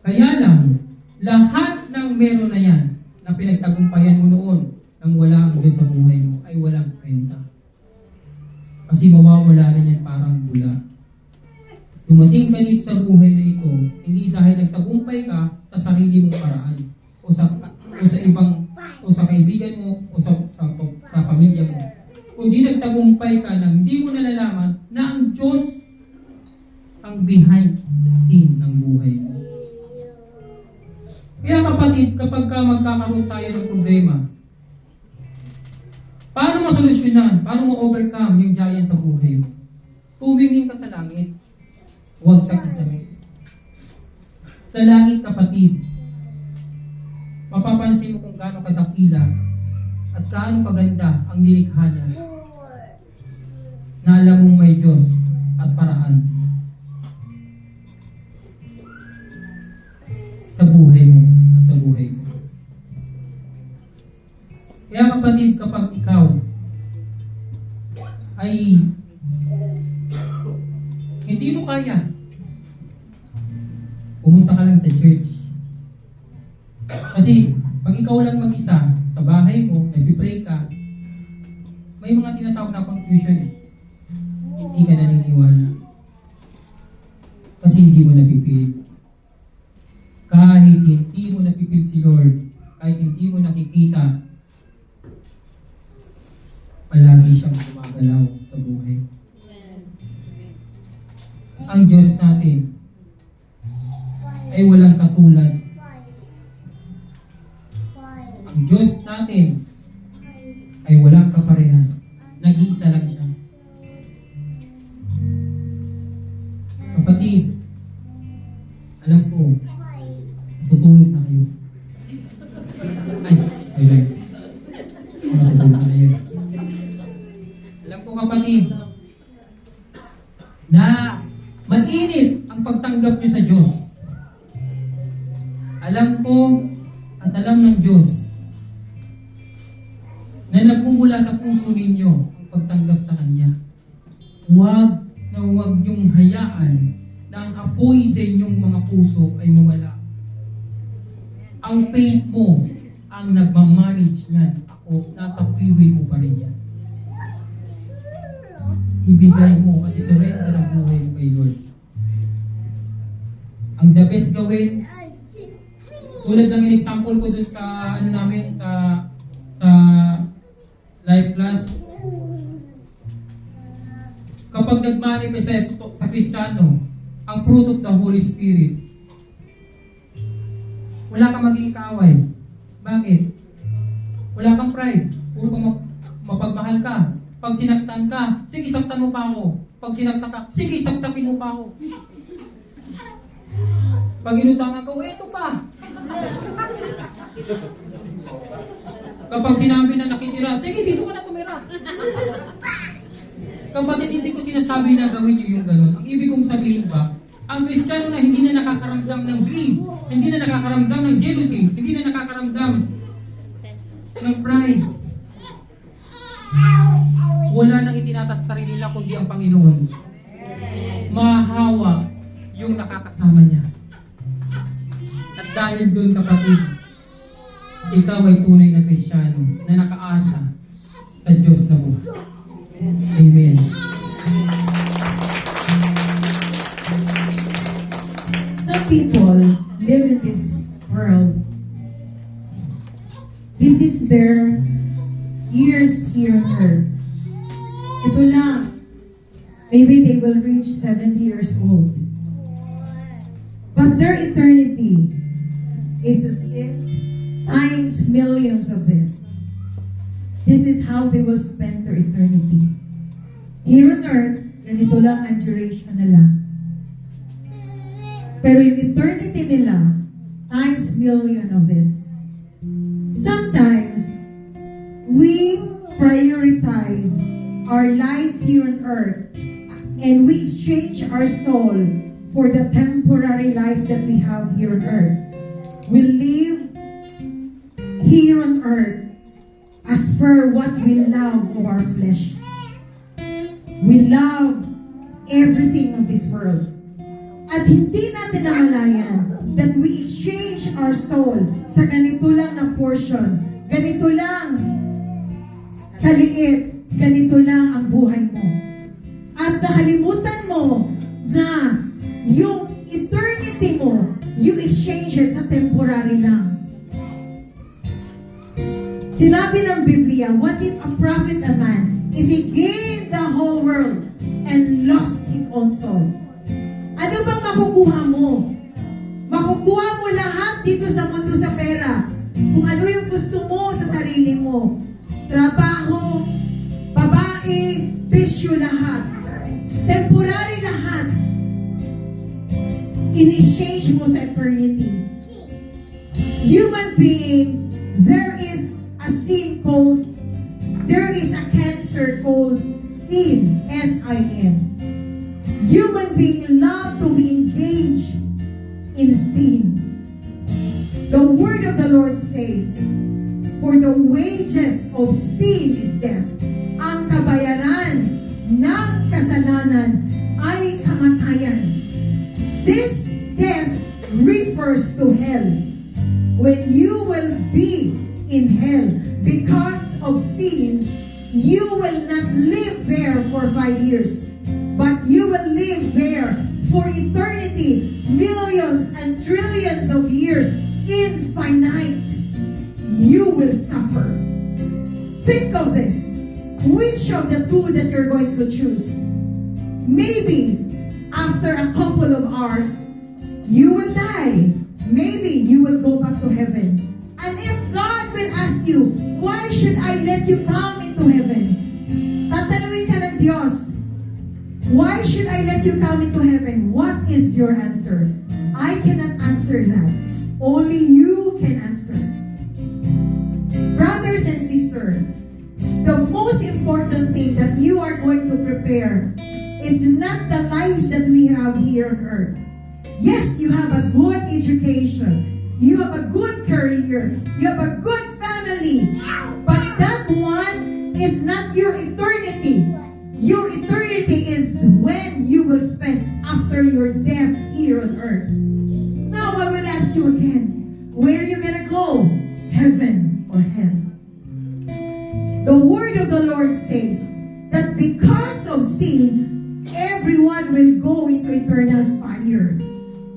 Kaya lang, lahat ng meron na yan na pinagtagumpayan mo noon nang wala ang Diyos sa buhay mo ay walang kwenta. Kasi mawawala na yan parang bula. Dumating ka dito sa buhay na ito, hindi dahil nagtagumpay ka sa sarili mong paraan o sa kaibigan mo o sa pamilya mo. Kundi nagtagumpay ka nang hindi mo nalalaman na ang Diyos ang behind the scene ng buhay mo. Kaya kapatid, kapag magkakaroon tayo ng problema, paano masolusyonan? Paano mo-overcome yung giant sa buhay mo? Tumingin ka sa langit. Huwag sa kisame. Sa langit, kapatid, mapapansin mo kung gaano kadakila at gaano kaganda ang nilikha niya na alam mong may Diyos at paraan sa buhay mo at sa buhay ko. Kaya kapatid, kapag ikaw ay hindi mo kaya, pumunta ka lang sa church. Kasi pag ikaw lang mag-isa sa bahay mo, nag-pray ka, may mga tinatawag na confusion eh. Hindi ka naniniwala. Kasi hindi mo napipil. Kahit hindi mo napipil si Lord, kahit hindi mo nakikita, palagi siyang gumagalaw sa buhay. Ang Diyos natin ay walang katulad. Ang Diyos natin ay walang kaparehas. Nag-iisa lang siya. Kapatid, alam ko, tutulog na kayo. Ay. Matutulog na kayo. Alam ko kapatid, na mainit ang pagtanggap niyo sa Diyos. Alam ko at alam ng Diyos na nagmumula sa puso ninyo ang pagtanggap sa Kanya. Huwag na huwag niyong hayaan na ang apoy sa inyong mga puso ay mawala. Ang faith mo ang nagmamanage niyan. Ako, nasa free will mo pa rin yan. Ibigay mo at isurrender ang buhay mo kay Lord. Ang the best gawin, tulad ng in-example ko dun sa namin, sa Life Plus, kapag nagmanifest sa Kristiyano, ang fruit of the Holy Spirit, wala kang maging kaaway. Bakit? Wala kang pride. Puro kang mapagmahal ka. Pag sinaktan ka, sige, saktan mo pa ako. Pag sinaksak ka, sige, saksakin mo pa ako. Pag inutangan ko, eto pa. Kapag sinabi na nakitira, sige, dito ka na tumira. Kapatid, hindi ko sinasabi na gawin niyo yung ganun. Ang ibig kong sabihin ba, ang Kristiyano na hindi na nakakaramdam ng greed, hindi na nakakaramdam ng jealousy, hindi na nakakaramdam ng pride, wala nang itinatas sa sarili nila kundi ang Panginoon. Mahahawa yung nakakasama niya. At dahil doon, kapatid, ikaw ay tunay na Kristiyano na nakaasa sa Diyos na buhay. Amen. Some people live in this world. This is their years here on earth. Ito lang. Maybe they will reach 70 years old. But their eternity is times millions of this. This is how they will spend their eternity. Here on earth, ganito lang ang duration nila. Pero yung eternity nila, times million of this. Sometimes, we prioritize our life here on earth and we exchange our soul for the temporary life that we have here on earth. We live here on earth as per what we love of our flesh. We love everything of this world. At hindi natin namalayan that we exchange our soul sa ganito lang na portion, ganito lang kaliit, ganito lang ang buhay mo. At nakalimutan mo na yung eternity mo, you exchange it sa temporary lang. Sinabi ng Biblia, what if a prophet a man, if he gained the whole world and lost his own soul? Ano bang makukuha mo? Makukuha mo lahat dito sa mundo sa pera. Kung ano yung gusto mo sa sarili mo. Trabaho, babae, bisyo lahat. Temporary lahat. In-exchange mo sa eternity. Human being, there is a sin called, there is a cancer called sin, S-I-N. Human being love to be engaged in sin. The word of the Lord says, for the wages of sin is death. Ang kabayaran ng kasalanan ay kamatayan. This death refers to hell. When you will be in hell because of sin, you will not live there for 5 years. But you will live there for eternity, millions and trillions of years, infinite. You will suffer. Think of this. Which of the two that you're going to choose? Maybe after a couple of hours, you will die. Maybe you will go back to heaven. And if God will ask you, why should I let you come into heaven? Tatanungin ka ng Diyos, why should I let you come into heaven? What is your answer? I cannot answer that. Only you can answer. Brothers and sisters, the most important thing that you are going to prepare is not the life that we have here on earth. Yes, you have a good education. You have a good career. You have a good family. But that one is not your eternity. Your eternity is when you will spend after your death here on earth. Now I will ask you again, where are you gonna go? Heaven or hell? The word of the Lord says that because of sin, everyone will go into eternal fire.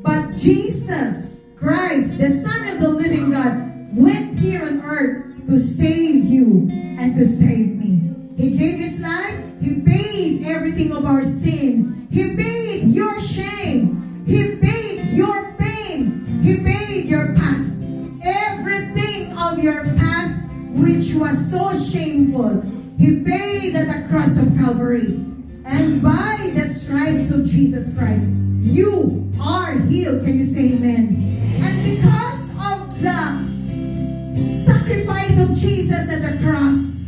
But Jesus Christ, the Son of the living God, went here on earth to save you and to save me. He gave His life. He paid everything of our sin. He paid your shame. He paid your pain. He paid your past. Everything of your past, which was so shameful, He paid at the cross of Calvary. And by the stripes of Jesus Christ, you are healed. Can you say amen? And because of the sacrifice of Jesus at the cross,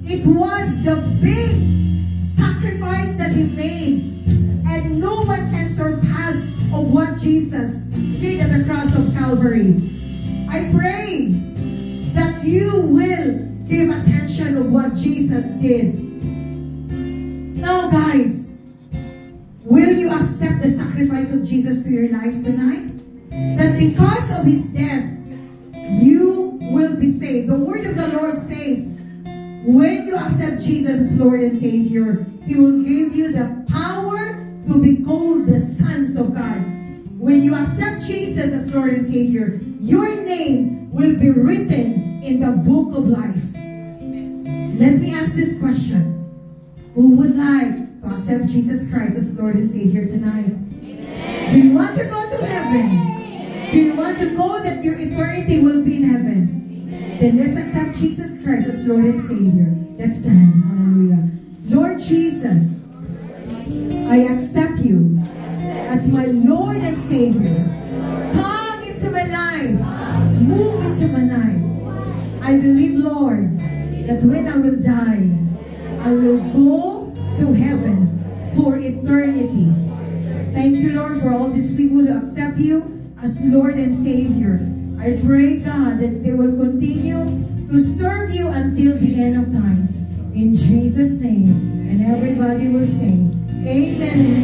it was the big sacrifice that He made. And no one can surpass of what Jesus did at the cross of Calvary. I pray that you will give attention of what Jesus did. Now guys, will you accept the sacrifice of Jesus to your life tonight? That because of His death, you will be saved. The word of the Lord says, when you accept Jesus as Lord and Savior, He will give you the power to be called the sons of God. When you accept Jesus as Lord and Savior, your name will be written in the book of life. Let me ask this question. Who would like to accept Jesus Christ as Lord and Savior tonight? Amen. Do you want to go to heaven? Amen. Do you want to go that your eternity will be in heaven? Amen. Then let's accept Jesus Christ as Lord and Savior. Let's stand. Hallelujah. Lord Jesus, I accept you as my Lord and Savior. Come into my life. Move into my life. I believe, Lord, that when I will die, I will go to heaven for eternity. Thank you, Lord, for all these people who accept you as Lord and Savior. I pray, God, that they will continue to serve you until the end of times. In Jesus' name. And everybody will say, Amen.